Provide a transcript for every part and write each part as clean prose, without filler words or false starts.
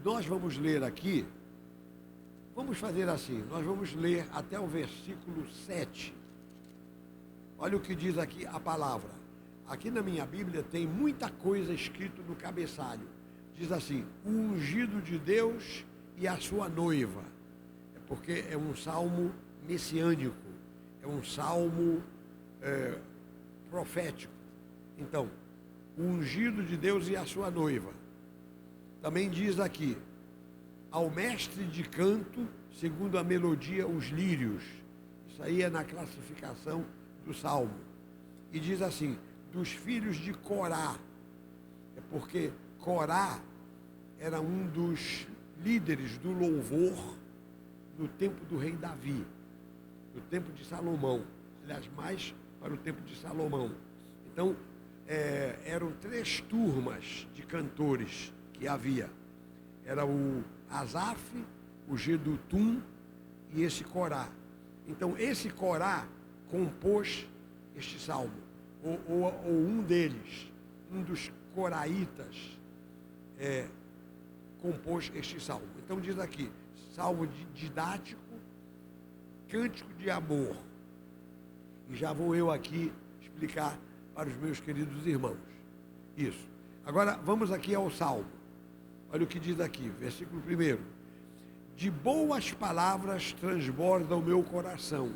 nós vamos ler aqui, vamos fazer assim, nós vamos ler até o versículo 7. Olha o que diz aqui a palavra. Aqui na minha Bíblia tem muita coisa escrito no cabeçalho. Diz assim, o ungido de Deus e a sua noiva. É porque é um salmo messiânico, é um salmo profético. Então, o ungido de Deus e a sua noiva. Também diz aqui, ao mestre de canto, segundo a melodia, os lírios. Isso aí é na classificação do salmo. E diz assim, dos filhos de Corá. É porque Corá era um dos líderes do louvor no tempo do rei Davi, no tempo de Salomão. Aliás, mais para o tempo de Salomão. Então, eram 3 turmas de cantores que havia. Era o Asaf, o Jedutum e esse Corá. Então, esse Corá compôs este salmo, ou um deles, um dos coraitas, compôs este salmo. Então, diz aqui, salmo didático, cântico de amor. E já vou eu aqui explicar para os meus queridos irmãos. Isso. Agora, vamos aqui ao salmo. Olha o que diz aqui, versículo 1. De boas palavras transborda o meu coração.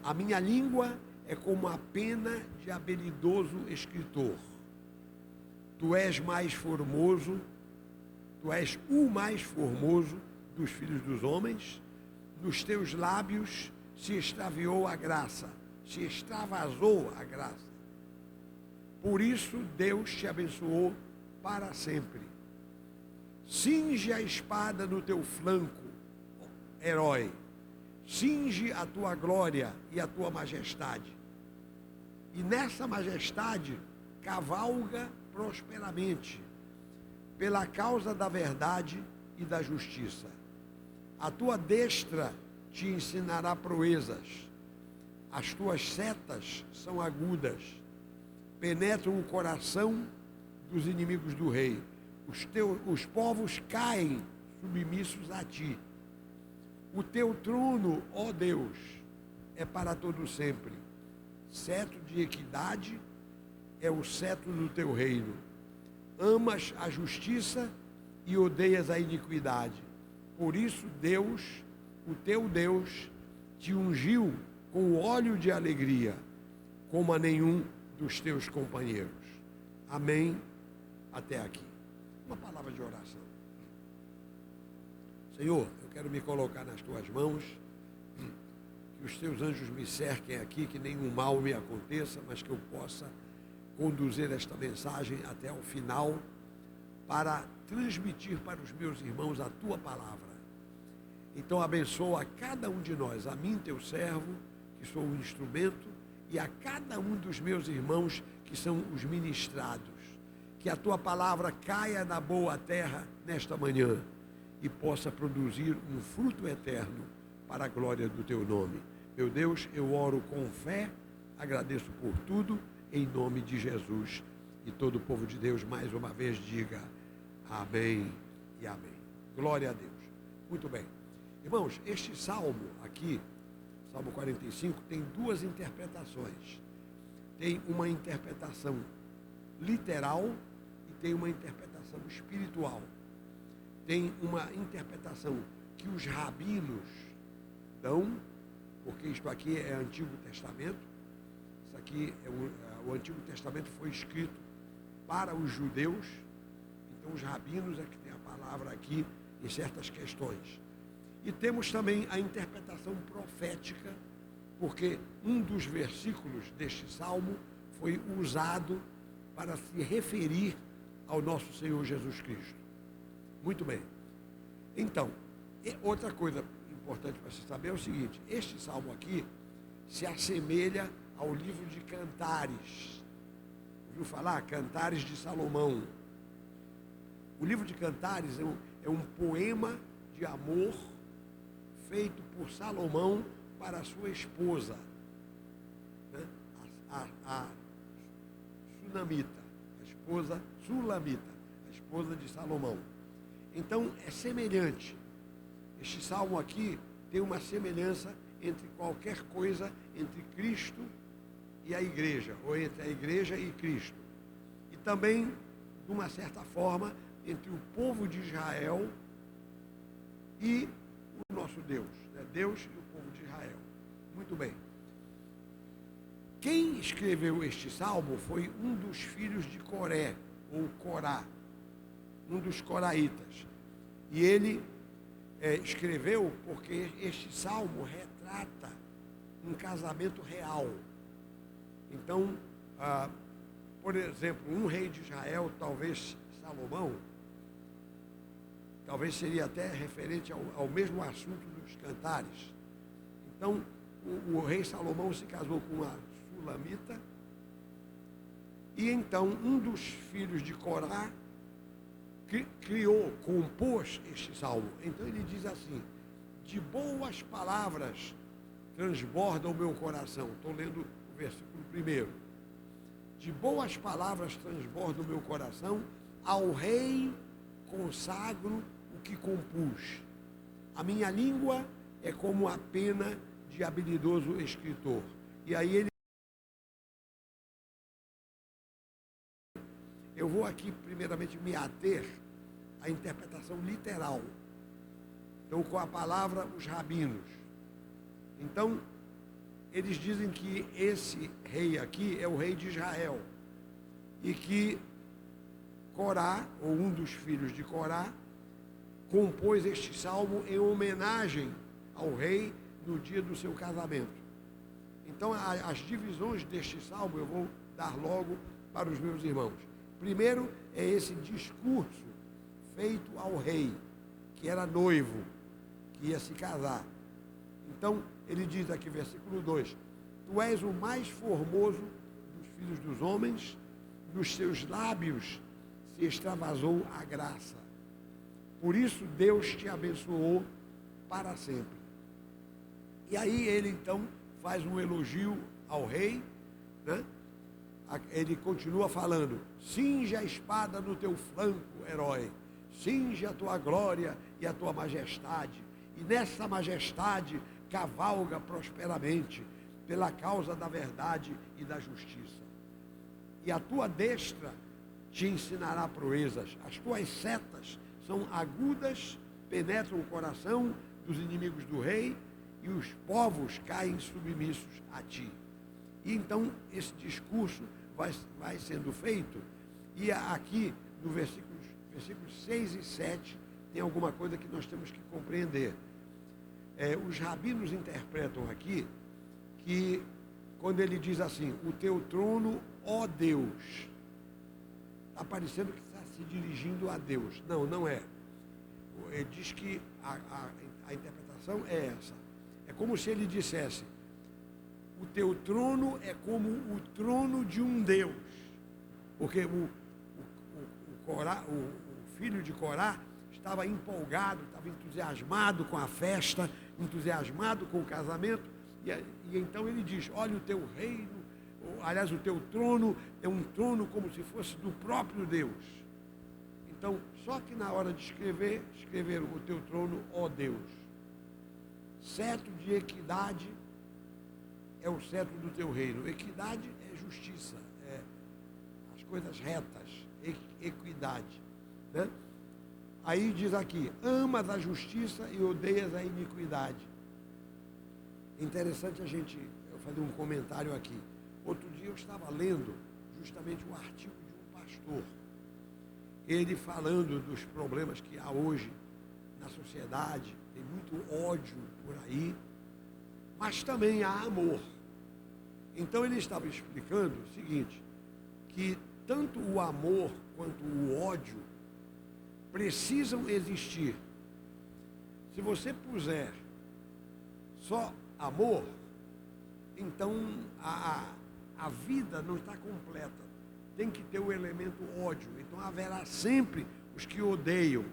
A minha língua é como a pena de habilidoso escritor. Tu és mais formoso, tu és o mais formoso dos filhos dos homens. Nos teus lábios se extraviou a graça, se extravasou a graça. Por isso Deus te abençoou para sempre. Cinge a espada no teu flanco, herói. Cinge a tua glória e a tua majestade. E nessa majestade cavalga prosperamente, pela causa da verdade e da justiça. A tua destra te ensinará proezas. As tuas setas são agudas, penetram o coração dos inimigos do rei. Os povos caem submissos a ti. O teu trono, ó Deus, é para todo sempre. Cetro de equidade é o cetro do teu reino. Amas a justiça e odeias a iniquidade. Por isso Deus, o teu Deus, te ungiu com óleo de alegria, como a nenhum dos teus companheiros. Amém. Até aqui. Uma palavra de oração. Senhor, eu quero me colocar nas tuas mãos, que os teus anjos me cerquem aqui, que nenhum mal me aconteça, mas que eu possa conduzir esta mensagem até o final, para transmitir para os meus irmãos a tua palavra. Então abençoa a cada um de nós, a mim, teu servo, que sou um instrumento, e a cada um dos meus irmãos, que são os ministrados. Que a tua palavra caia na boa terra nesta manhã e possa produzir um fruto eterno para a glória do teu nome. Meu Deus, eu oro com fé, agradeço por tudo, em nome de Jesus. E todo o povo de Deus, mais uma vez, diga amém e amém. Glória a Deus. Muito bem. Irmãos, este salmo aqui, Salmo 45, tem 2 interpretações. Tem uma interpretação literal e tem uma interpretação espiritual. Tem uma interpretação que os rabinos dão, porque isto aqui é Antigo Testamento. Isso aqui o Antigo Testamento foi escrito para os judeus. Então os rabinos é que tem a palavra aqui em certas questões. E temos também a interpretação profética, porque um dos versículos deste salmo foi usado para se referir ao nosso Senhor Jesus Cristo. Muito bem. Então, outra coisa importante para você saber é o seguinte: este salmo aqui se assemelha ao livro de Cantares. Ouviu falar? Cantares de Salomão. O livro de Cantares é um poema de amor feito por Salomão para a sua esposa, né? a Sunamita. esposa Sulamita, a esposa de Salomão. Então, é semelhante. Este salmo aqui tem uma semelhança entre qualquer coisa entre Cristo e a igreja, ou entre a igreja e Cristo. E também, de uma certa forma, entre o povo de Israel e o nosso Deus, né? Deus e o povo de Israel. Muito bem. Quem escreveu este salmo foi um dos filhos de Coré, ou Corá, um dos coraitas. E ele escreveu porque este salmo retrata um casamento real. Então, por exemplo, um rei de Israel, talvez Salomão, talvez seria até referente ao mesmo assunto dos cantares. Então, o rei Salomão se casou com uma Sulamita, e então um dos filhos de Corá compôs este salmo. Então ele diz assim: de boas palavras transborda o meu coração. Estou lendo o versículo 1. De boas palavras transborda o meu coração, ao rei consagro o que compus. A minha língua é como a pena de habilidoso escritor. E aí eu vou aqui primeiramente me ater à interpretação literal. Então, com a palavra, os rabinos. Então, eles dizem que esse rei aqui é o rei de Israel. E que Corá, ou um dos filhos de Corá, compôs este salmo em homenagem ao rei no dia do seu casamento. Então, as divisões deste salmo eu vou dar logo para os meus irmãos. Primeiro é esse discurso feito ao rei, que era noivo, que ia se casar. Então, ele diz aqui, versículo 2: tu és o mais formoso dos filhos dos homens, dos seus lábios se extravasou a graça. Por isso Deus te abençoou para sempre. E aí ele então faz um elogio ao rei, né? Ele continua falando: cinge a espada no teu flanco, herói, cinge a tua glória e a tua majestade, e nessa majestade cavalga prosperamente, pela causa da verdade e da justiça. E a tua destra te ensinará proezas, as tuas setas são agudas, penetram o coração dos inimigos do rei, e os povos caem submissos a ti. E então esse discurso vai sendo feito, e aqui no versículos 6 e 7 tem alguma coisa que nós temos que compreender. Os rabinos interpretam aqui que quando ele diz assim: o teu trono, ó Deus, está parecendo que está se dirigindo a Deus. Não, não é. Ele diz que a interpretação é essa. É como se ele dissesse: o teu trono é como o trono de um Deus. Porque o filho de Corá estava empolgado, estava entusiasmado com a festa, entusiasmado com o casamento, e então ele diz: olha, o teu reino, aliás, o teu trono é um trono como se fosse do próprio Deus. Então, só que na hora de escreveram o teu trono, ó Deus. Cetro de equidade é o cetro do teu reino. Equidade é justiça, é as coisas retas, equidade, né? Aí diz aqui: amas a justiça e odeias a iniquidade. É interessante eu fazer um comentário aqui. Outro dia eu estava lendo justamente um artigo de um pastor, ele falando dos problemas que há hoje na sociedade. Tem muito ódio por aí, mas também há amor. Então ele estava explicando o seguinte, que tanto o amor quanto o ódio precisam existir. Se você puser só amor, então a vida não está completa. Tem que ter o elemento ódio. Então haverá sempre os que odeiam.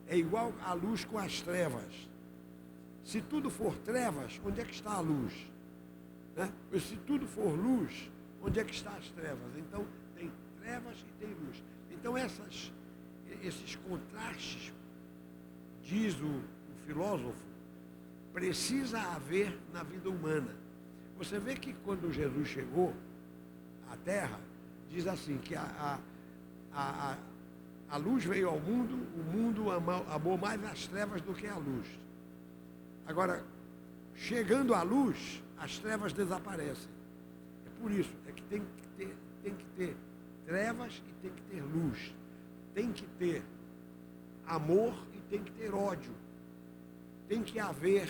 É igual a luz com as trevas. Se tudo for trevas, onde é que está a luz? Né? Se tudo for luz, onde é que estão as trevas? Então tem trevas e tem luz. esses contrastes, diz o filósofo, precisa haver na vida humana. Você vê que quando Jesus chegou à Terra, diz assim, que a luz veio ao mundo, o mundo amou mais as trevas do que a luz. Agora, chegando à luz, as trevas desaparecem. É por isso, é que tem que ter trevas e tem que ter luz. Tem que ter amor e tem que ter ódio. Tem que haver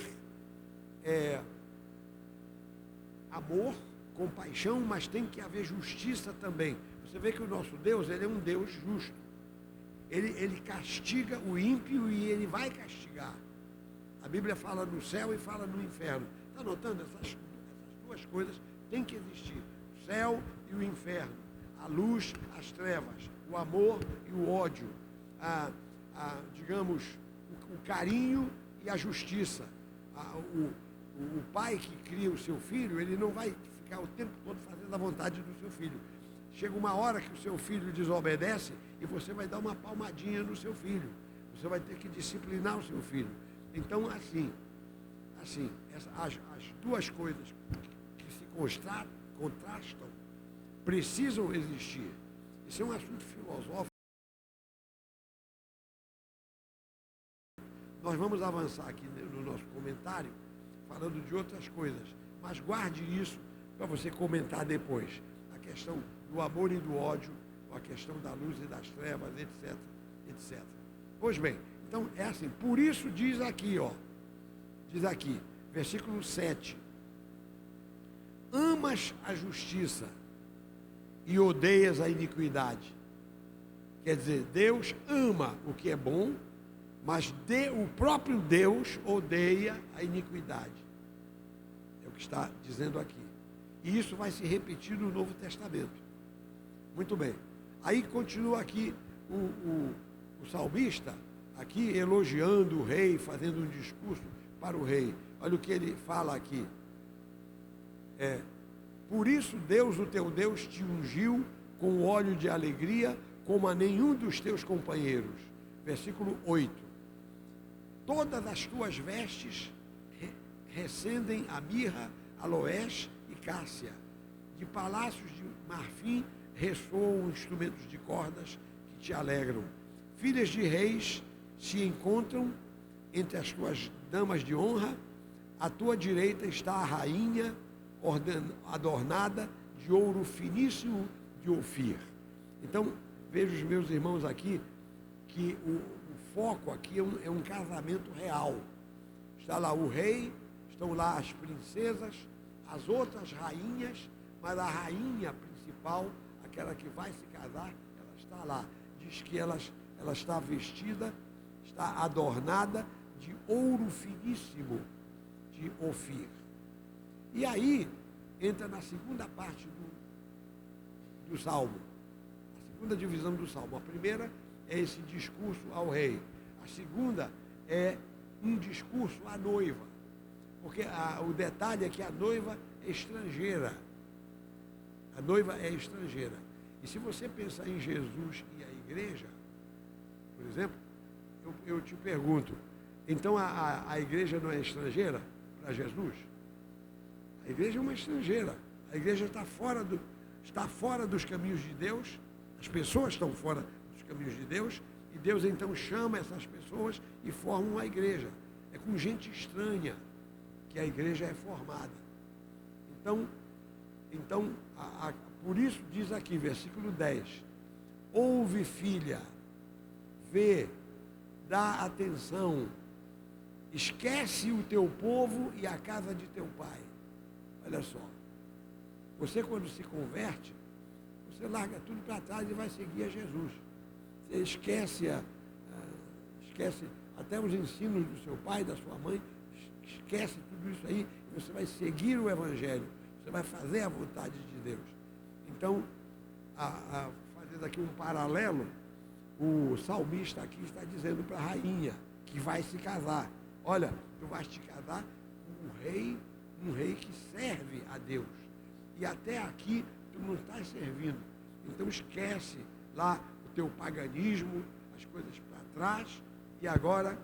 amor, compaixão, mas tem que haver justiça também. Você vê que o nosso Deus, ele é um Deus justo. Ele castiga o ímpio e ele vai castigar. A Bíblia fala no céu e fala no inferno. Está notando? Essas duas coisas têm que existir. O céu e o inferno. A luz, as trevas. O amor e o ódio. Digamos, o carinho e a justiça. O pai que cria o seu filho, ele não vai ficar o tempo todo fazendo a vontade do seu filho. Chega uma hora que o seu filho desobedece e você vai dar uma palmadinha no seu filho. Você vai ter que disciplinar o seu filho. Então, assim, as duas coisas que se contrastam precisam existir. Isso é um assunto filosófico. Nós vamos avançar aqui no nosso comentário, falando de outras coisas. Mas guarde isso para você comentar depois. A questão do amor e do ódio, a questão da luz e das trevas, etc, etc. Pois bem, então é assim. Por isso diz aqui, versículo 7. Amas a justiça e odeias a iniquidade. Quer dizer, Deus ama o que é bom, mas o próprio Deus odeia a iniquidade. É o que está dizendo aqui. E isso vai se repetir no Novo Testamento. Muito bem. Aí continua aqui o salmista, aqui elogiando o rei, fazendo um discurso para o rei. Olha o que ele fala aqui. Por isso Deus, o teu Deus, te ungiu com óleo de alegria, como a nenhum dos teus companheiros. Versículo 8. Todas as tuas vestes recendem a mirra, aloés e cássia. De palácios de marfim ressoam instrumentos de cordas que te alegram. Filhas de reis se encontram entre as tuas damas de honra. À tua direita está a rainha adornada de ouro finíssimo de Ofir. Então, vejo os meus irmãos aqui que o foco aqui é um casamento real. Está lá o rei, estão lá as princesas, as outras rainhas, mas a rainha principal, aquela que vai se casar, ela está lá. Diz que ela está vestida, está adornada de ouro finíssimo de Ofir. E aí entra na segunda parte do Salmo, a segunda divisão do Salmo. A primeira é esse discurso ao rei. A segunda é um discurso à noiva. Porque o detalhe é que a noiva é estrangeira. A noiva é estrangeira. E se você pensar em Jesus e a igreja, por exemplo, eu te pergunto, então a igreja não é estrangeira para Jesus? A igreja é uma estrangeira. A igreja está fora dos caminhos de Deus. As pessoas estão fora dos caminhos de Deus. E Deus então chama essas pessoas e forma uma igreja. É com gente estranha que a igreja é formada. Então por isso diz aqui, versículo 10. Ouve, filha, vê, dá atenção, esquece o teu povo e a casa de teu pai. Olha só, você quando se converte, você larga tudo para trás e vai seguir a Jesus. Você esquece até os ensinos do seu pai, da sua mãe, esquece tudo isso aí, e você vai seguir o Evangelho, você vai fazer a vontade de Deus. Então, fazendo aqui um paralelo, o salmista aqui está dizendo para a rainha que vai se casar. Olha, tu vais te casar com um rei que serve a Deus. E até aqui tu não estás servindo. Então esquece lá o teu paganismo, as coisas para trás, e agora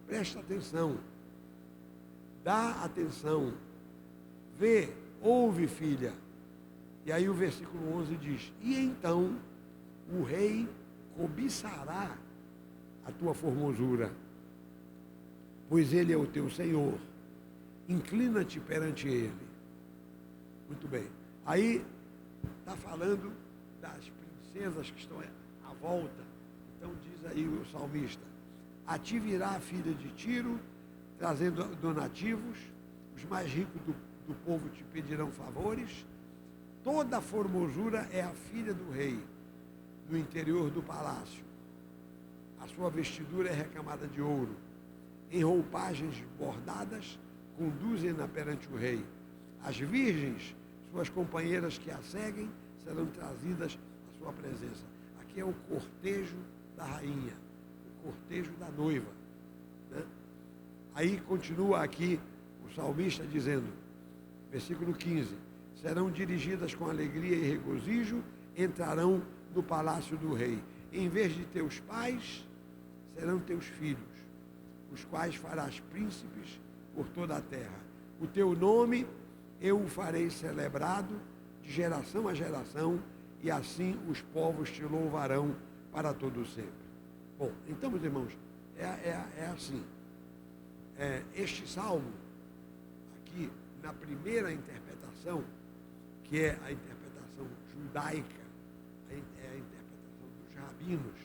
presta atenção, dá atenção, vê, ouve, filha. E aí o versículo 11 diz: e então o rei cobiçará a tua formosura, pois ele é o teu Senhor, inclina-te perante ele. Muito bem, aí está falando das princesas que estão à volta. Então diz aí o salmista: a ti virá a filha de Tiro, trazendo donativos, os mais ricos do povo te pedirão favores. Toda a formosura é a filha do rei, no interior do palácio. A sua vestidura é recamada de ouro, em roupagens bordadas, conduzem-na perante o rei. As virgens, suas companheiras que a seguem, serão trazidas à sua presença. Aqui é o cortejo da rainha, o cortejo da noiva, né? Aí continua aqui o salmista dizendo, versículo 15: serão dirigidas com alegria e regozijo, entrarão no palácio do rei. Em vez de teus pais, serão teus filhos, os quais farás príncipes por toda a terra. O teu nome eu o farei celebrado de geração a geração, e assim os povos te louvarão para todo sempre. Bom, então, meus irmãos, é assim. Este salmo, aqui, na primeira interpretação, que é a interpretação judaica, é a interpretação dos rabinos,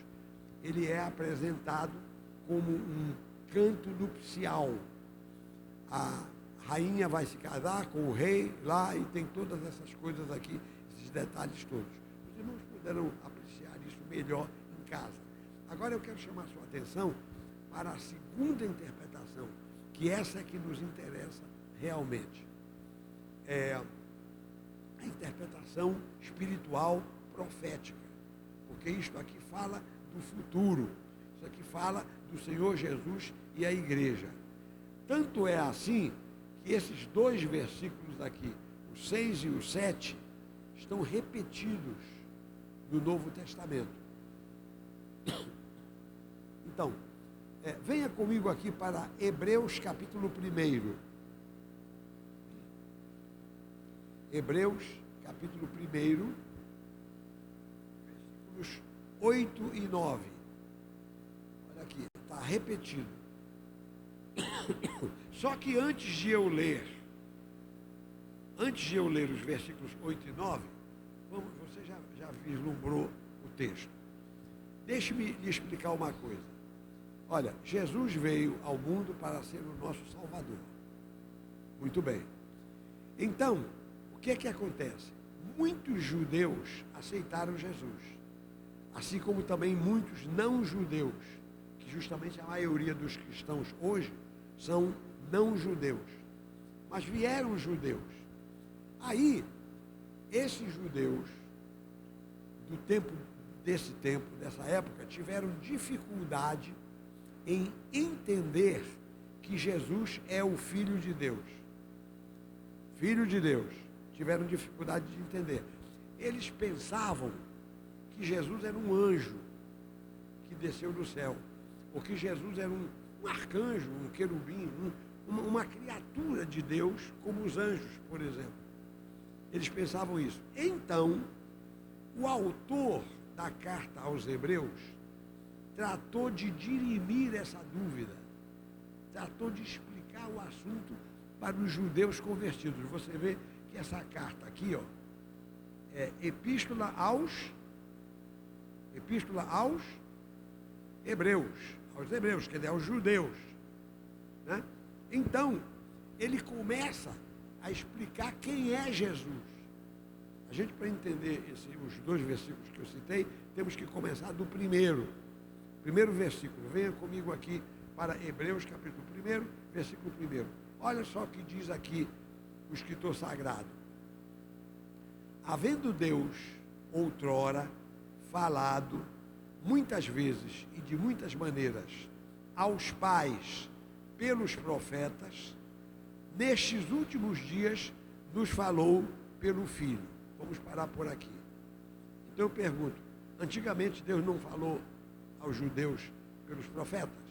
ele é apresentado como um canto nupcial. A rainha vai se casar com o rei lá, e tem todas essas coisas aqui, esses detalhes todos. Os irmãos poderão apreciar isso melhor em casa. Agora eu quero chamar a sua atenção para a segunda interpretação, que essa é que nos interessa realmente. É a interpretação espiritual profética, porque isto aqui fala do futuro, isso aqui fala do Senhor Jesus e a igreja. Tanto é assim que esses dois versículos aqui, o 6 e o 7, estão repetidos no Novo Testamento. Então, venha comigo aqui para Hebreus capítulo 1. Hebreus capítulo 1, versículos 8 e 9. Olha aqui, está repetido. Só que antes de eu ler os versículos 8 e 9, você já vislumbrou o texto. Deixe-me lhe explicar uma coisa. Olha, Jesus veio ao mundo para ser o nosso Salvador. Muito bem. Então, o que é que acontece? Muitos judeus aceitaram Jesus, assim como também muitos não judeus, que justamente a maioria dos cristãos hoje são não judeus. Mas vieram judeus. Aí, esses judeus dessa época, tiveram dificuldade em entender que Jesus é o Filho de Deus. Filho de Deus. Tiveram dificuldade de entender. Eles pensavam que Jesus era um anjo que desceu do céu, ou que Jesus era um arcanjo, um querubim, uma criatura de Deus, como os anjos, por exemplo. Eles pensavam isso. Então, o autor da carta aos Hebreus tratou de dirimir essa dúvida, tratou de explicar o assunto para os judeus convertidos. Você vê que essa carta aqui, ó, é Epístola aos Hebreus, quer dizer, aos judeus, né? Então, ele começa a explicar quem é Jesus. A gente, para entender os dois versículos que eu citei, temos que começar do primeiro versículo. Venha comigo aqui para Hebreus capítulo 1, versículo 1. Olha só o que diz aqui o escritor sagrado. Havendo Deus outrora falado muitas vezes e de muitas maneiras aos pais pelos profetas, nestes últimos dias nos falou pelo Filho. Vamos parar por aqui. Então eu pergunto, Antigamente Deus não falou aos judeus pelos profetas.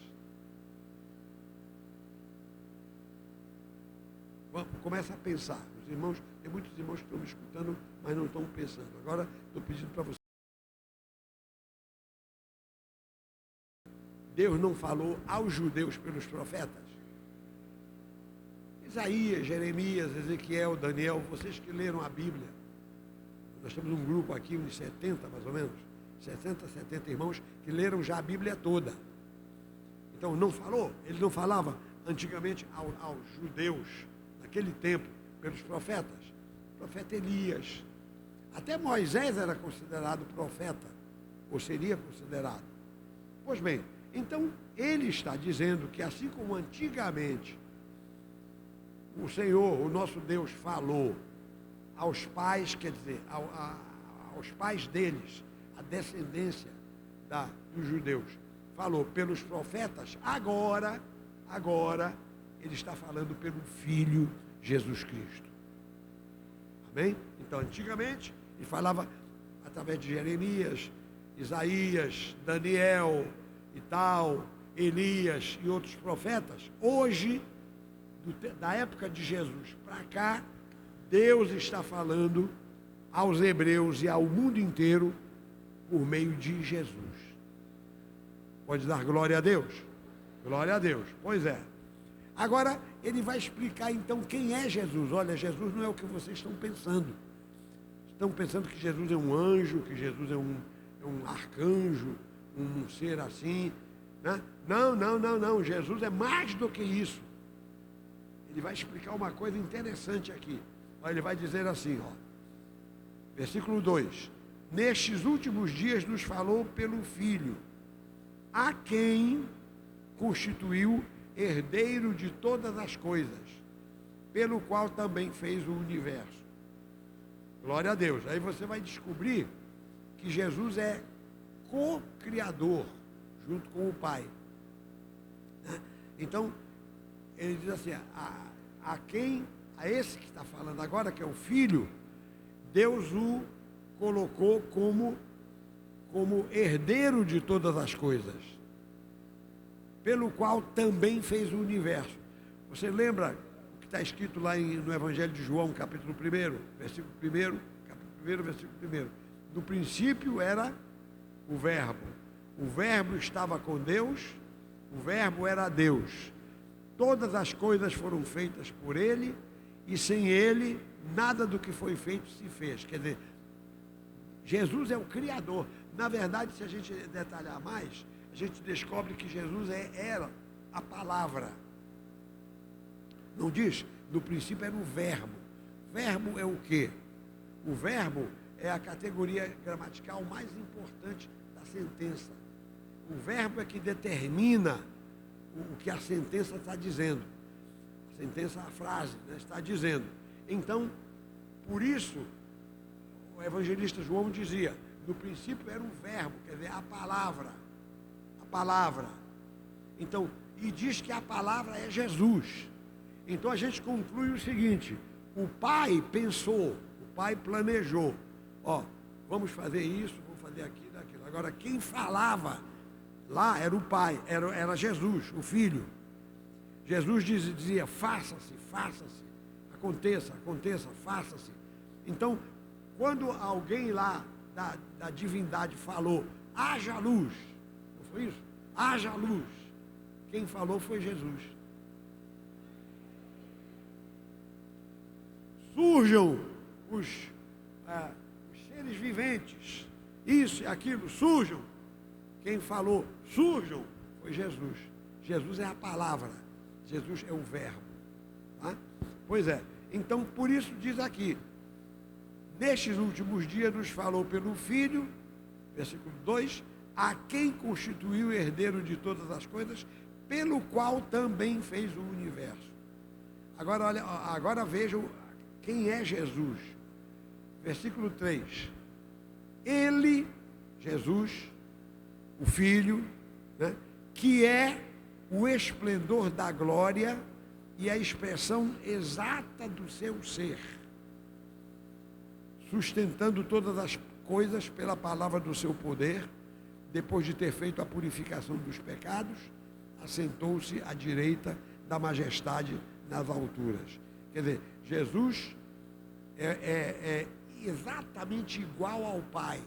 Começa a pensar. Os irmãos, tem muitos irmãos que estão me escutando, mas não estão pensando. Agora estou pedindo para você. Deus não falou aos judeus pelos profetas? Isaías, Jeremias, Ezequiel, Daniel, vocês que leram a Bíblia. Nós temos um grupo aqui, uns 70 mais ou menos, 60, 70 irmãos que leram já a Bíblia toda. Então não falou? Ele não falava antigamente aos judeus, naquele tempo, pelos profetas. O profeta Elias. Até Moisés era considerado profeta, ou seria considerado. Pois bem, então ele está dizendo que assim como antigamente o Senhor, o nosso Deus, falou aos pais, quer dizer, aos pais deles, a descendência dos judeus, falou pelos profetas, agora ele está falando pelo Filho Jesus Cristo. Amém? Então, antigamente, ele falava através de Jeremias, Isaías, Daniel e tal, Elias e outros profetas. Hoje, da época de Jesus para cá, Deus está falando aos hebreus e ao mundo inteiro por meio de Jesus. Pode dar glória a Deus? Glória a Deus. Pois é. Agora, ele vai explicar então quem é Jesus. Olha, Jesus não é o que vocês estão pensando. Estão pensando que Jesus é um anjo, que Jesus é um arcanjo, um ser assim, né? Não. Jesus é mais do que isso. Ele vai explicar uma coisa interessante aqui. Ele vai dizer assim, versículo 2: nestes últimos dias nos falou pelo Filho, a quem constituiu herdeiro de todas as coisas, pelo qual também fez o universo. Glória a Deus. Aí você vai descobrir que Jesus é co-criador, junto com o Pai. Então, ele diz assim, a esse que está falando agora, que é o Filho, Deus o colocou como herdeiro de todas as coisas, pelo qual também fez o universo. Você lembra o que está escrito lá no Evangelho de João, capítulo 1, versículo 1, capítulo 1, versículo 1. No princípio era o Verbo estava com Deus, o Verbo era Deus. Todas as coisas foram feitas por Ele, e sem Ele, nada do que foi feito se fez. Quer dizer, Jesus é o Criador. Na verdade, se a gente detalhar mais, a gente descobre que Jesus era a palavra. Não diz? No princípio era o Verbo. Verbo é o quê? O verbo é a categoria gramatical mais importante da sentença. O verbo é que determina o que a sentença está dizendo. A sentença, a frase, né, está dizendo. Então, por isso, o evangelista João dizia, no princípio era um verbo, quer dizer, a palavra. A palavra. Então, e diz que a palavra é Jesus. Então a gente conclui o seguinte, o Pai pensou, o Pai planejou, vamos fazer isso, vamos fazer aquilo, aquilo. Agora, quem falava lá era o Pai, era Jesus, o Filho. Jesus dizia, faça-se, faça-se, aconteça, aconteça, faça-se. Então, quando alguém lá da divindade falou, haja luz, não foi isso? Haja luz. Quem falou foi Jesus. Surjam os seres viventes, isso e aquilo, surjam. Quem falou, surjam, foi Jesus. Jesus é a palavra, Jesus é o verbo. Tá? Pois é, então por isso diz aqui, nestes últimos dias nos falou pelo Filho, versículo 2, a quem constituiu herdeiro de todas as coisas, pelo qual também fez o universo. Agora, olha, agora vejam quem é Jesus. Versículo 3. Ele, Jesus, o Filho, né, que é o esplendor da glória e a expressão exata do seu ser, sustentando todas as coisas pela palavra do seu poder, depois de ter feito a purificação dos pecados, assentou-se à direita da majestade nas alturas. Quer dizer, Jesus é exatamente igual ao Pai.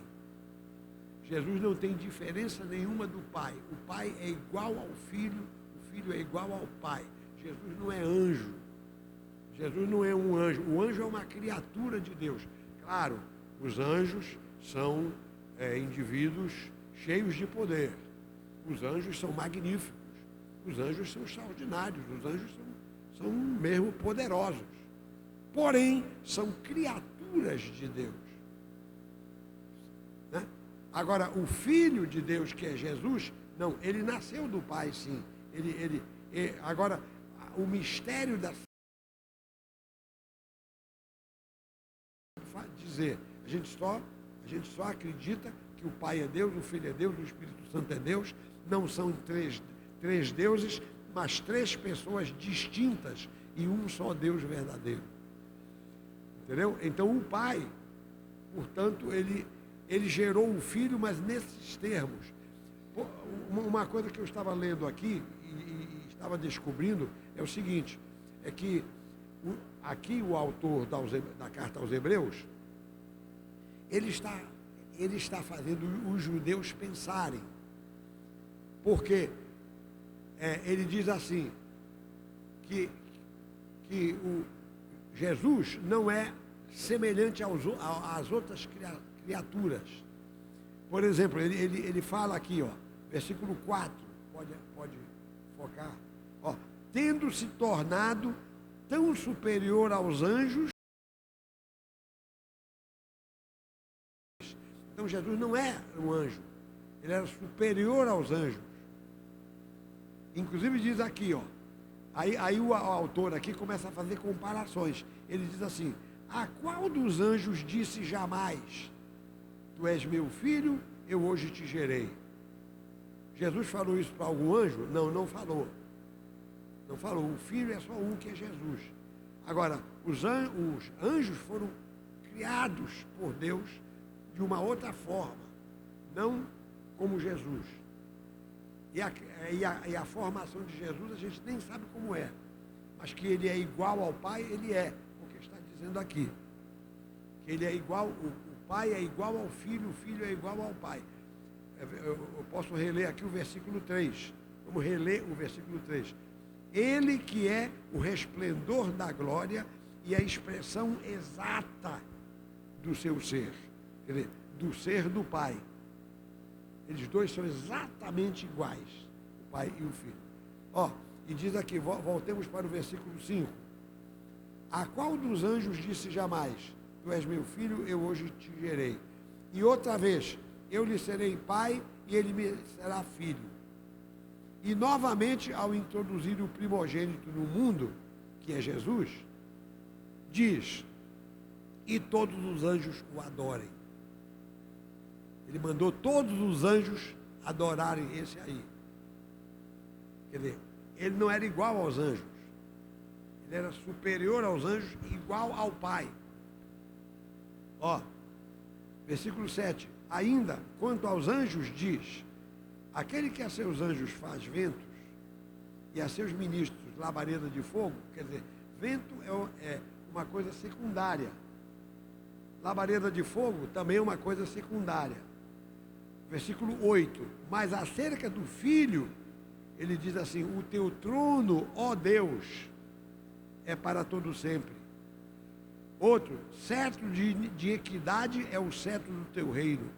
Jesus não tem diferença nenhuma do Pai. O Pai é igual ao Filho, o Filho é igual ao Pai. Jesus não é anjo. Jesus não é um anjo. O anjo é uma criatura de Deus. Claro, os anjos são indivíduos cheios de poder. Os anjos são magníficos. Os anjos são extraordinários. Os anjos são mesmo poderosos. Porém, são criaturas de Deus. Né? Agora, o Filho de Deus, que é Jesus, não, ele nasceu do Pai, sim. Agora, o mistério da dizer, a gente só acredita que o Pai é Deus, o Filho é Deus, o Espírito Santo é Deus. Não são três deuses, mas três pessoas distintas e um só Deus verdadeiro. Entendeu? Então o Pai, portanto, ele gerou o Filho, mas nesses termos. Uma coisa que eu estava lendo aqui e estava descobrindo é o seguinte, é que aqui o autor da carta aos Hebreus, ele está fazendo os judeus pensarem, porque ele diz assim, que o Jesus não é semelhante às outras criaturas. Por exemplo, ele fala aqui, ó, versículo 4, pode focar, ó, tendo se tornado tão superior aos anjos. Então Jesus não é um anjo, ele era superior aos anjos. Inclusive diz aqui, ó, aí o autor aqui começa a fazer comparações. Ele diz assim, a qual dos anjos disse jamais, tu és meu filho, eu hoje te gerei? Jesus falou isso para algum anjo? Não falou. Não falou, o filho é só um, que é Jesus. Agora, os anjos foram criados por Deus de uma outra forma, não como Jesus. E a formação de Jesus a gente nem sabe como é, mas que ele é igual ao Pai, ele é, porque está dizendo aqui. Que ele é igual, o Pai é igual ao Filho, o Filho é igual ao Pai. Eu posso reler aqui o versículo 3. Vamos reler o versículo 3. Ele que é o resplendor da glória e a expressão exata do seu ser. Quer dizer, do ser do Pai. Eles dois são exatamente iguais, o Pai e o Filho. Ó, e diz aqui, voltemos para o versículo 5. A qual dos anjos disse jamais, tu és meu filho, eu hoje te gerei? E outra vez, eu lhe serei pai e ele me será filho. E novamente, ao introduzir o primogênito no mundo, que é Jesus, diz, e todos os anjos o adorem. Ele mandou todos os anjos adorarem esse aí. Quer dizer, ele não era igual aos anjos. Ele era superior aos anjos, igual ao Pai. Ó, versículo 7. Ainda, quanto aos anjos, diz, aquele que a seus anjos faz ventos e a seus ministros labareda de fogo, quer dizer, vento é uma coisa secundária. Labareda de fogo também é uma coisa secundária. Versículo 8. Mas acerca do Filho, ele diz assim, o teu trono, ó Deus, é para todo sempre. Outro, cetro de equidade é o cetro do teu reino.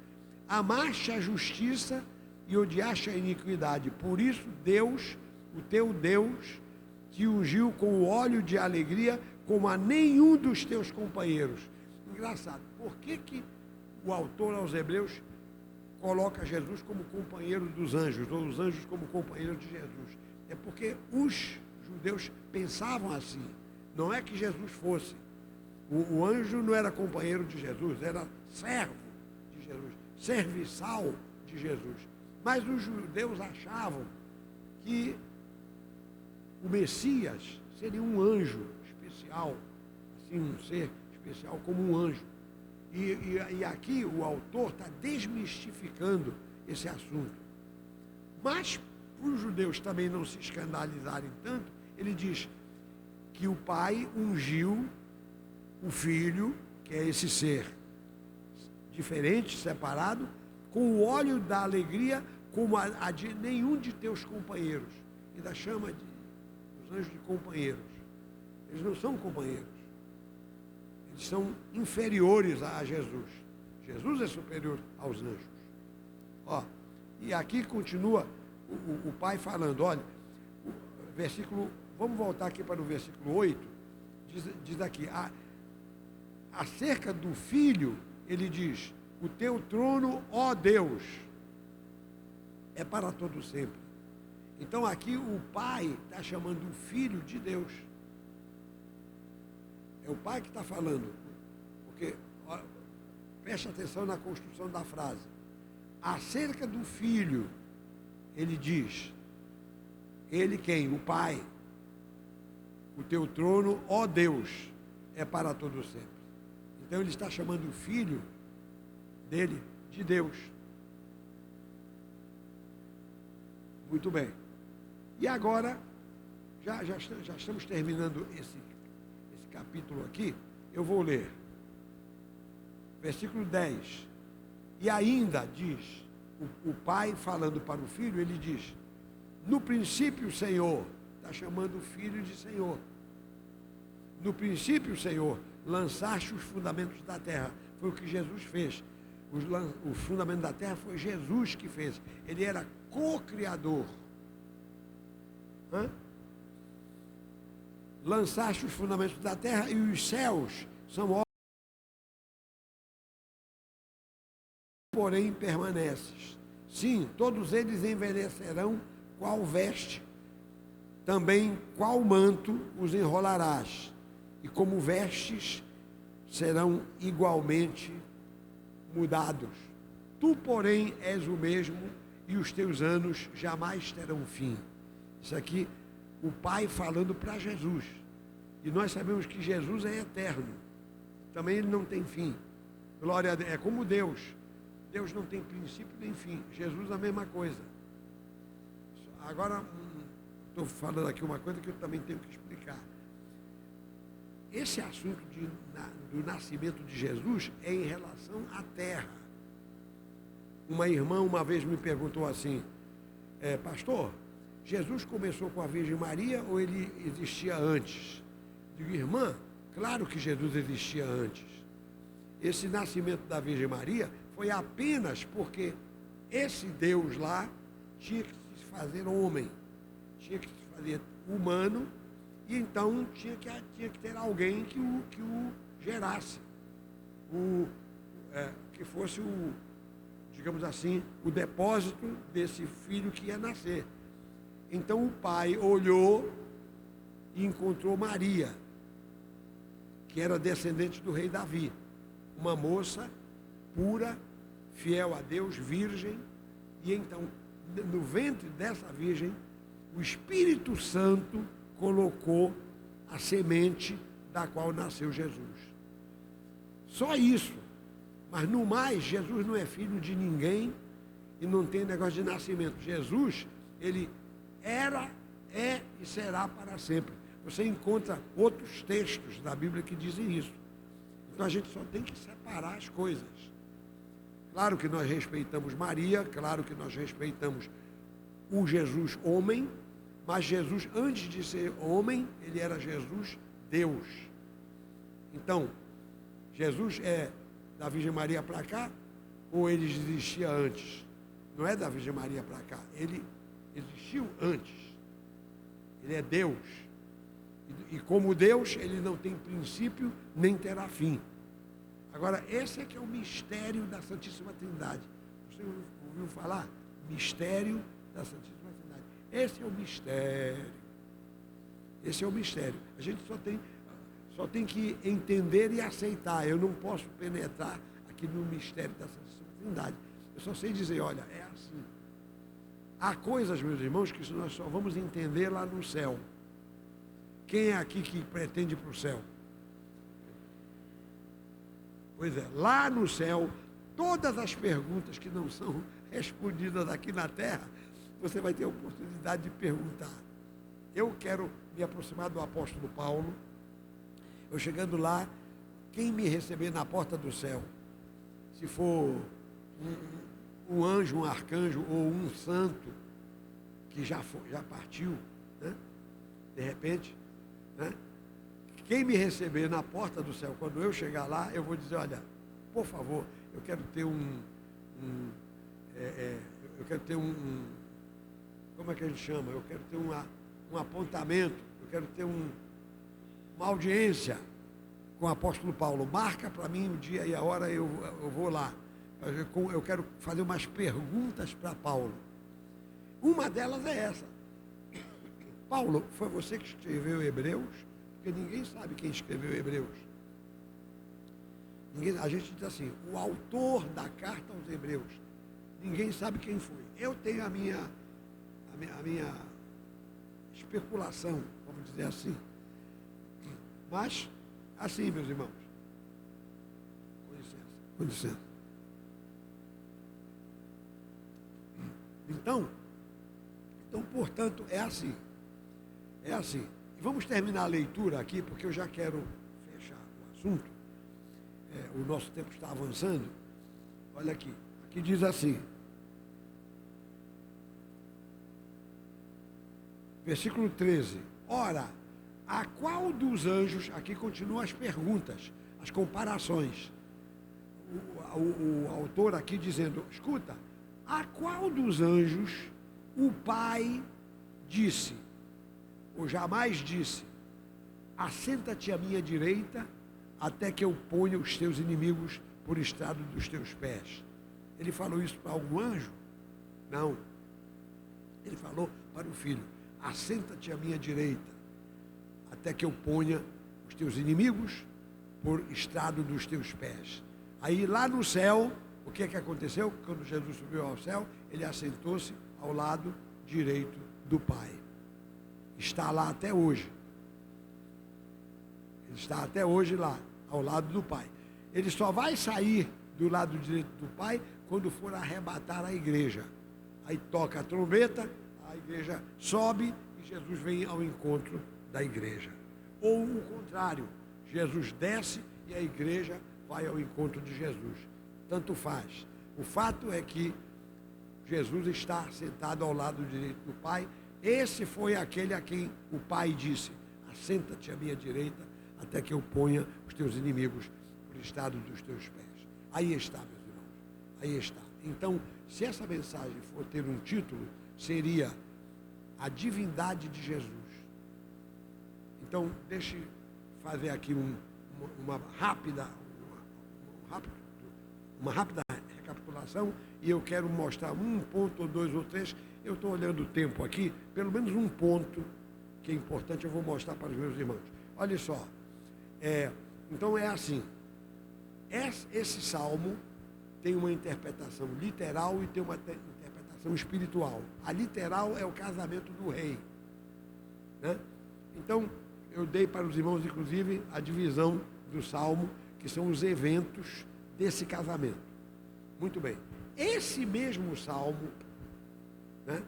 Amaste a justiça e odiaste a iniquidade. Por isso, Deus, o teu Deus, te ungiu com o óleo de alegria, como a nenhum dos teus companheiros. Engraçado, por que o autor aos Hebreus coloca Jesus como companheiro dos anjos, ou os anjos como companheiros de Jesus? É porque os judeus pensavam assim. Não é que Jesus fosse. O anjo não era companheiro de Jesus, era servo de Jesus, serviçal de Jesus. Mas os judeus achavam que o Messias seria um anjo especial, assim, um ser especial como um anjo. E aqui o autor está desmistificando esse assunto. Mas, para os judeus também não se escandalizarem tanto, ele diz que o pai ungiu o filho, que é esse ser diferente, separado, com o óleo da alegria, como a de nenhum de teus companheiros. Ainda chama os anjos de companheiros. Eles não são companheiros. Eles são inferiores a Jesus. Jesus é superior aos anjos. Ó, e aqui continua o pai falando, olha, versículo, vamos voltar aqui para o versículo 8, diz aqui, acerca do filho, ele diz, o teu trono, ó Deus, é para todo sempre. Então aqui o pai está chamando o filho de Deus. É o pai que está falando. Porque, ó, preste atenção na construção da frase. Acerca do filho, ele diz, ele quem? O pai. O teu trono, ó Deus, é para todo sempre. Então ele está chamando o filho dele de Deus. Muito bem. E agora, já estamos terminando esse capítulo aqui, eu vou ler. Versículo 10. E ainda diz, o pai falando para o filho, ele diz, no princípio, Senhor, está chamando o filho de Senhor. No princípio, Senhor, lançaste os fundamentos da terra. Foi o que Jesus fez. Os fundamentos da terra foi Jesus que fez. Ele era co-criador. Lançaste os fundamentos da terra e os céus são obras, porém permaneces. Sim, todos eles envelhecerão qual veste, também qual manto os enrolarás, e como vestes serão igualmente mudados. Tu, porém, és o mesmo, e os teus anos jamais terão fim. Isso aqui, o Pai falando para Jesus. E nós sabemos que Jesus é eterno. Também ele não tem fim. Glória a Deus. É como Deus. Deus não tem princípio nem fim. Jesus a mesma coisa. Agora, estou falando aqui uma coisa que eu também tenho que explicar. Esse assunto do nascimento de Jesus é em relação à terra. Uma irmã uma vez me perguntou assim, pastor, Jesus começou com a Virgem Maria ou ele existia antes? Digo, irmã, claro que Jesus existia antes. Esse nascimento da Virgem Maria foi apenas porque esse Deus lá tinha que se fazer homem, tinha que se fazer humano, e então tinha que ter alguém que o gerasse, que fosse digamos assim, o depósito desse filho que ia nascer. Então o pai olhou e encontrou Maria, que era descendente do rei Davi, uma moça pura, fiel a Deus, virgem, e então, no ventre dessa virgem, o Espírito Santo colocou a semente da qual nasceu Jesus. Só isso. Mas no mais, Jesus não é filho de ninguém e não tem negócio de nascimento. Jesus, ele era, é e será para sempre. Você encontra outros textos da Bíblia que dizem isso. Então a gente só tem que separar as coisas. Claro que nós respeitamos Maria, claro que nós respeitamos o Jesus homem, mas Jesus, antes de ser homem, ele era Jesus Deus. Então, Jesus é da Virgem Maria para cá, ou ele existia antes? Não é da Virgem Maria para cá, ele existiu antes. Ele é Deus. E como Deus, ele não tem princípio, nem terá fim. Agora, esse é que é o mistério da Santíssima Trindade. Você ouviu falar? Mistério da Santíssima Trindade. Esse é o mistério. Esse é o mistério. A gente só tem que entender e aceitar. Eu não posso penetrar aqui no mistério da Santíssima Trindade. Eu só sei dizer, olha, é assim. Há coisas, meus irmãos, que nós só vamos entender lá no céu. Quem é aqui que pretende ir para o céu? Pois é, lá no céu, todas as perguntas que não são respondidas aqui na terra, você vai ter a oportunidade de perguntar. Eu quero me aproximar do apóstolo Paulo. Eu chegando lá, quem me receber na porta do céu, se for um anjo, um arcanjo ou um santo que já partiu, né? De repente, né? Quem me receber na porta do céu, quando eu chegar lá, eu vou dizer, olha, por favor, eu quero ter eu quero ter como é que a gente chama? Eu quero ter um apontamento, eu quero ter uma audiência com o apóstolo Paulo. Marca para mim o dia e a hora, eu vou lá. Eu quero fazer umas perguntas para Paulo. Uma delas é essa. Paulo, foi você que escreveu Hebreus? Porque ninguém sabe quem escreveu Hebreus. A gente diz assim, o autor da carta aos Hebreus. Ninguém sabe quem foi. Eu tenho a minha especulação, vamos dizer assim. Mas, assim, meus irmãos. Com licença. Então, portanto, é assim. É assim. Vamos terminar a leitura aqui, porque eu já quero fechar o assunto. O nosso tempo está avançando. Olha aqui. Aqui diz assim. Versículo 13. Ora, a qual dos anjos... Aqui continuam as perguntas, as comparações. O autor aqui dizendo, escuta, a qual dos anjos o Pai disse, ou jamais disse, assenta-te à minha direita, até que eu ponha os teus inimigos por estrado dos teus pés. Ele falou isso para algum anjo? Não. Ele falou para o filho, assenta-te à minha direita, até que eu ponha os teus inimigos por estrado dos teus pés. Aí lá no céu, o que é que aconteceu? Quando Jesus subiu ao céu, ele assentou-se ao lado direito do Pai. Está lá até hoje. Ele está até hoje lá, ao lado do Pai. Ele só vai sair do lado direito do Pai quando for arrebatar a igreja. Aí toca a trombeta, a igreja sobe e Jesus vem ao encontro da igreja. Ou o contrário, Jesus desce e a igreja vai ao encontro de Jesus. Tanto faz. O fato é que Jesus está sentado ao lado direito do Pai. Esse foi aquele a quem o Pai disse, assenta-te à minha direita, até que eu ponha os teus inimigos por estrado dos teus pés. Aí está, meus irmãos, aí está. Então, se essa mensagem for ter um título, seria a divindade de Jesus. Então, deixe fazer aqui uma rápida recapitulação, e eu quero mostrar um ponto, ou dois, ou três. Eu estou olhando o tempo aqui, pelo menos um ponto que é importante, eu vou mostrar para os meus irmãos. Olha só, então é assim, esse salmo tem uma interpretação literal e tem uma interpretação espiritual. A literal é o casamento do rei, né? Então, eu dei para os irmãos, inclusive, a divisão do salmo, que são os eventos desse casamento. Muito bem. Esse mesmo salmo, né,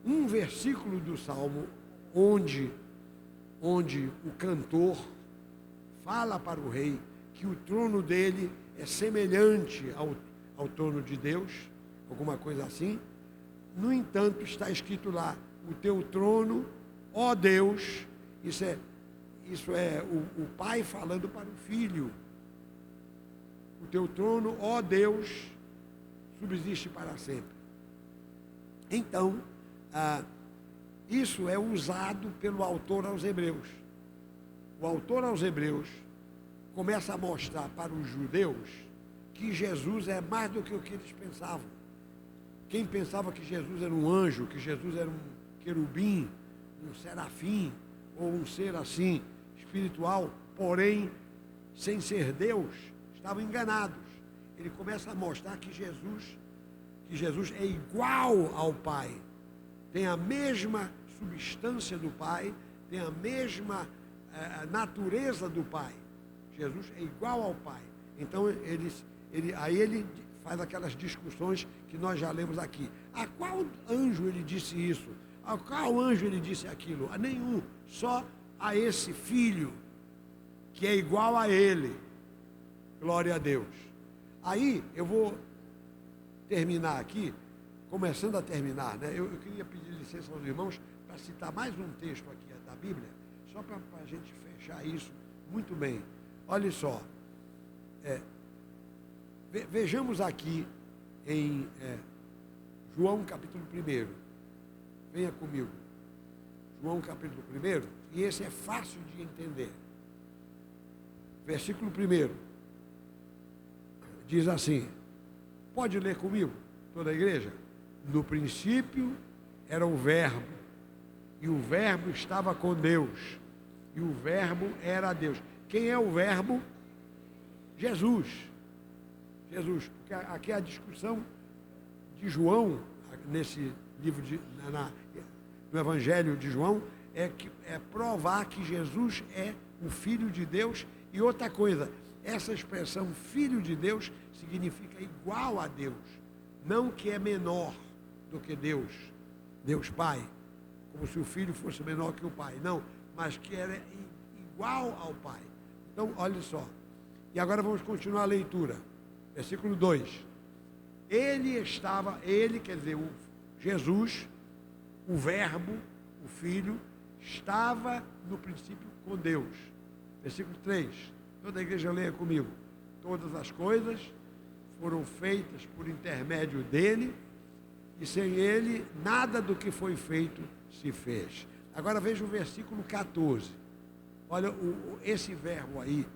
um versículo do salmo, onde o cantor fala para o rei que o trono dele é semelhante ao trono de Deus, alguma coisa assim. No entanto, está escrito lá, o teu trono, ó Deus, isso é o pai falando para o filho. O teu trono, ó Deus, subsiste para sempre. Então, isso é usado pelo autor aos Hebreus. O autor aos Hebreus começa a mostrar para os judeus que Jesus é mais do que o que eles pensavam. Quem pensava que Jesus era um anjo, que Jesus era um querubim, um serafim, ou um ser assim, espiritual, porém, sem ser Deus, estavam enganados. Ele começa a mostrar que Jesus é igual ao Pai, tem a mesma substância do Pai, tem a mesma natureza do Pai. Jesus é igual ao Pai. Então, aí ele faz aquelas discussões que nós já lemos aqui. A qual anjo ele disse isso? A qual anjo ele disse aquilo? A nenhum, só a esse filho, que é igual a ele. Glória a Deus. Aí, eu vou terminar aqui, começando a terminar, né? Eu queria pedir licença aos irmãos para citar mais um texto aqui da Bíblia, só para a gente fechar isso muito bem. Olha só, vejamos aqui em João capítulo 1, venha comigo, João capítulo 1, e esse é fácil de entender. Versículo 1, diz assim, pode ler comigo, toda a igreja? No princípio era o Verbo, e o Verbo estava com Deus, e o Verbo era Deus. Quem é o Verbo? Jesus. Jesus, porque aqui a discussão de João, nesse livro, no Evangelho de João, é provar que Jesus é o Filho de Deus. E outra coisa, essa expressão Filho de Deus significa igual a Deus, não que é menor do que Deus, Deus Pai, como se o Filho fosse menor que o Pai, não, mas que era igual ao Pai. Então, olha só, e agora vamos continuar a leitura, versículo 2, ele, quer dizer, Jesus, o Verbo, o Filho, estava no princípio com Deus. Versículo 3, toda a igreja leia comigo, todas as coisas foram feitas por intermédio dele, e sem ele, nada do que foi feito se fez. Agora veja o versículo 14. Olha, esse verbo aí,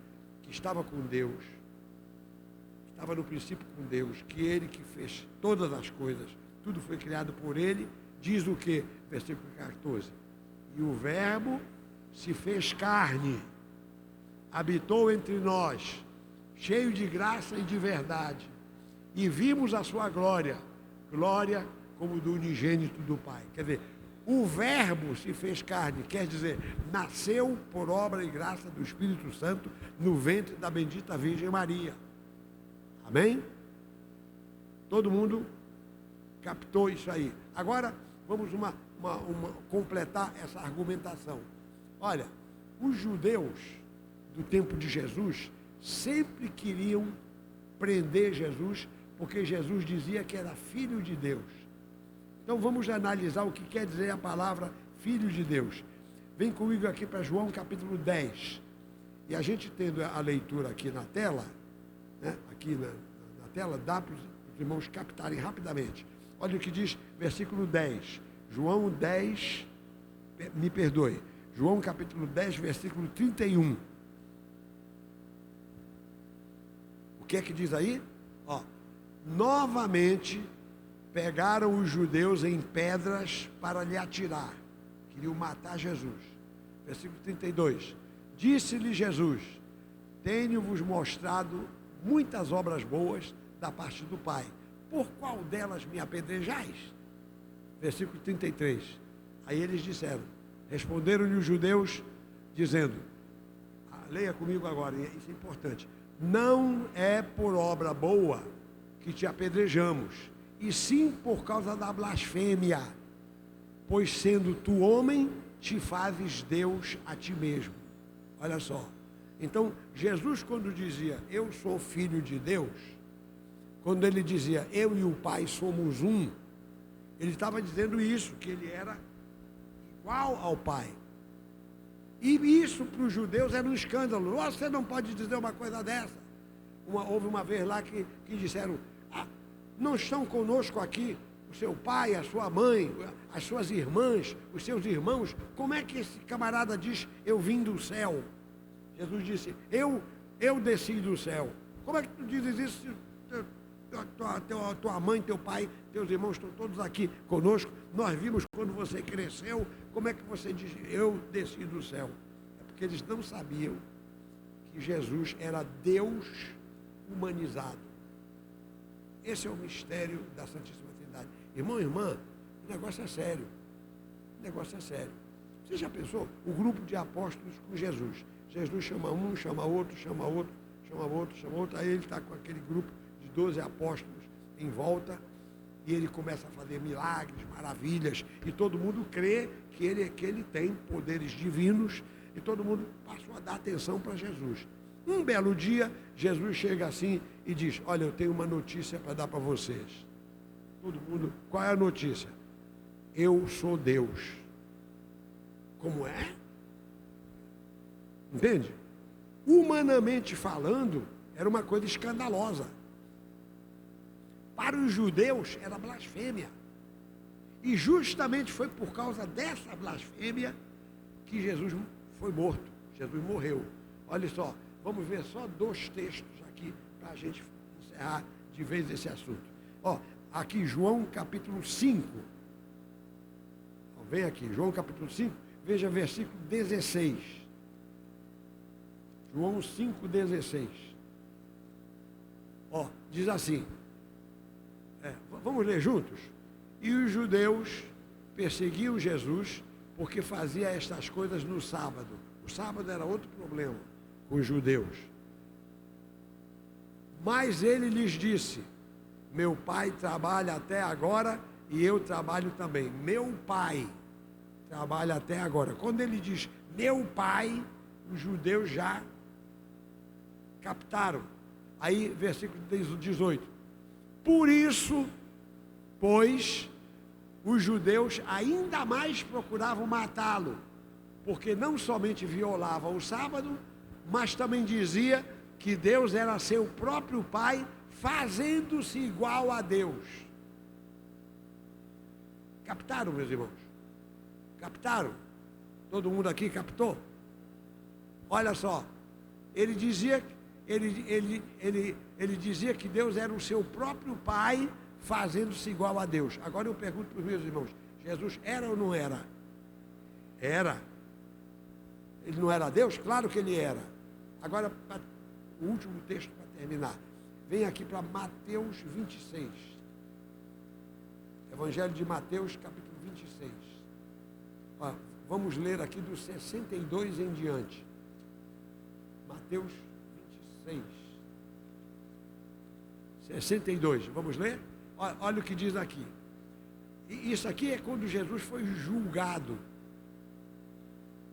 que estava com Deus, estava no princípio com Deus, que ele que fez todas as coisas, tudo foi criado por ele, diz o que? Versículo 14. E o verbo se fez carne, habitou entre nós, cheio de graça e de verdade, e vimos a sua glória, glória como do unigênito do Pai. Quer dizer, o Verbo se fez carne, quer dizer, nasceu por obra e graça do Espírito Santo no ventre da bendita Virgem Maria. Amém? Todo mundo captou isso aí. Agora, vamos completar essa argumentação. Olha, os judeus do tempo de Jesus sempre queriam prender Jesus, porque Jesus dizia que era Filho de Deus. Então vamos analisar o que quer dizer a palavra Filho de Deus. Vem comigo aqui para João capítulo 10. E a gente tendo a leitura aqui na tela, né, aqui na tela, dá para os irmãos captarem rapidamente. Olha o que diz versículo 10. João 10, me perdoe. João capítulo 10, versículo 31. O que é que diz aí? Ó, novamente pegaram os judeus em pedras para lhe atirar. Queriam matar Jesus. Versículo 32. Disse-lhe Jesus, tenho-vos mostrado muitas obras boas da parte do Pai. Por qual delas me apedrejais? Versículo 33. Aí eles disseram, responderam-lhe os judeus, dizendo, leia comigo agora, isso é importante. Não é por obra boa que te apedrejamos, e sim por causa da blasfêmia, pois sendo tu homem, te fazes Deus a ti mesmo. Olha só. Então, Jesus quando dizia, eu sou filho de Deus, quando ele dizia, eu e o Pai somos um, ele estava dizendo isso, que ele era igual ao Pai. E isso para os judeus era um escândalo. Você não pode dizer uma coisa dessa. Houve uma vez lá que disseram, não estão conosco aqui o seu pai, a sua mãe, as suas irmãs, os seus irmãos. Como é que esse camarada diz, eu vim do céu? Jesus disse, eu desci do céu. Como é que tu dizes isso? Tua mãe, teu pai, teus irmãos estão todos aqui conosco. Nós vimos quando você cresceu. Como é que você diz, eu desci do céu? É porque eles não sabiam que Jesus era Deus humanizado. Esse é o mistério da Santíssima Trindade. Irmão e irmã, o negócio é sério. O negócio é sério. Você já pensou? O grupo de apóstolos com Jesus. Jesus chama um, chama outro, chama outro, chama outro. Aí ele está com aquele grupo de 12 apóstolos em volta e ele começa a fazer milagres, maravilhas, e todo mundo crê que ele tem poderes divinos, e todo mundo passou a dar atenção para Jesus. Um belo dia, Jesus chega assim e diz: olha, eu tenho uma notícia para dar para vocês. Todo mundo, qual é a notícia? Eu sou Deus. Como é? Entende? Humanamente falando, era uma coisa escandalosa. Para os judeus era blasfêmia. E justamente foi por causa dessa blasfêmia que Jesus foi morto. Jesus morreu. Olha só, vamos ver só 2 textos aqui para a gente encerrar de vez esse assunto. Ó, aqui João capítulo 5. Ó, vem aqui, João capítulo 5, veja versículo 16. João 5,16. Ó, diz assim. Vamos ler juntos? E os judeus perseguiam Jesus porque fazia estas coisas no sábado. O sábado era outro problema com os judeus. Mas ele lhes disse: meu pai trabalha até agora e eu trabalho também. Meu pai trabalha até agora. Quando ele diz meu pai, os judeus já captaram. Aí, versículo 18. Por isso, pois, os judeus ainda mais procuravam matá-lo, porque não somente violava o sábado, mas também dizia que Deus era seu próprio Pai, fazendo-se igual a Deus. Captaram, meus irmãos? Captaram? Todo mundo aqui captou? Olha só, ele dizia que Deus era o seu próprio Pai, fazendo-se igual a Deus. Agora eu pergunto para os meus irmãos: Jesus era ou não era? Era. Ele não era Deus? Claro que ele era. Agora, o último texto para terminar. Vem aqui para Mateus 26. Evangelho de Mateus, capítulo 26. Ó, vamos ler aqui do 62 em diante. Mateus 26. 62. Vamos ler? Olha o que diz aqui. E isso aqui é quando Jesus foi julgado.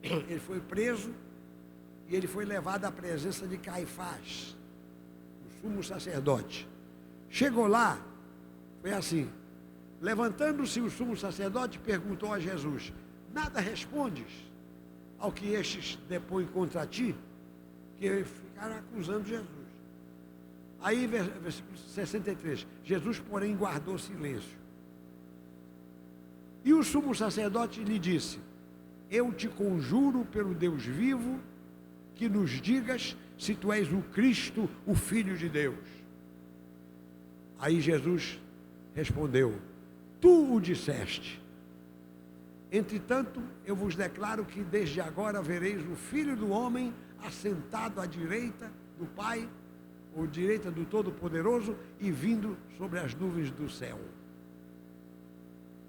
Ele foi preso e ele foi levado à presença de Caifás, o sumo sacerdote. Chegou lá, foi assim: levantando-se o sumo sacerdote, perguntou a Jesus: nada respondes ao que estes depõem contra ti? Que ficaram acusando Jesus. Aí, versículo 63, Jesus, porém, guardou silêncio. E o sumo sacerdote lhe disse: eu te conjuro pelo Deus vivo, que nos digas se tu és o Cristo, o Filho de Deus. Aí Jesus respondeu: tu o disseste. Entretanto, eu vos declaro que desde agora vereis o Filho do Homem assentado à direita do Pai, ou direita do Todo-Poderoso, e vindo sobre as nuvens do céu.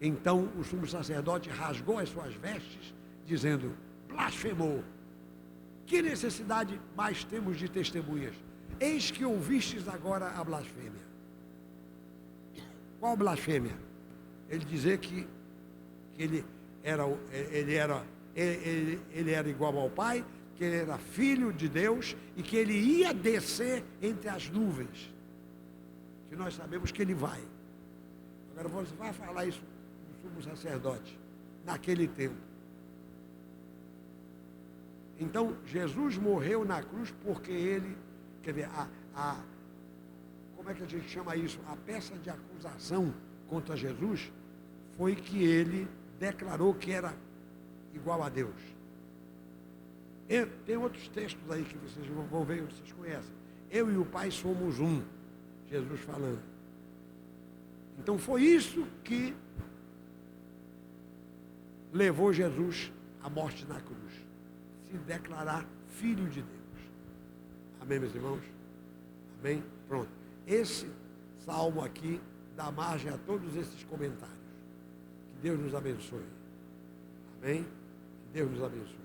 Então o sumo sacerdote rasgou as suas vestes, dizendo: blasfemou. Que necessidade mais temos de testemunhas? Eis que ouvistes agora a blasfêmia. Qual blasfêmia? Ele dizer que ele era igual ao Pai, que ele era filho de Deus e que ele ia descer entre as nuvens, que nós sabemos que ele vai. Agora você vai falar isso do sumo sacerdote naquele tempo. Então Jesus morreu na cruz porque ele, quer dizer, como é que a gente chama isso? A peça de acusação contra Jesus foi que ele declarou que era igual a Deus. Tem outros textos aí que vocês vão ver, vocês conhecem. Eu e o Pai somos um, Jesus falando. Então foi isso que levou Jesus à morte na cruz, se declarar filho de Deus. Amém, meus irmãos? Amém? Pronto. Esse salmo aqui dá margem a todos esses comentários. Que Deus nos abençoe. Amém? Que Deus nos abençoe.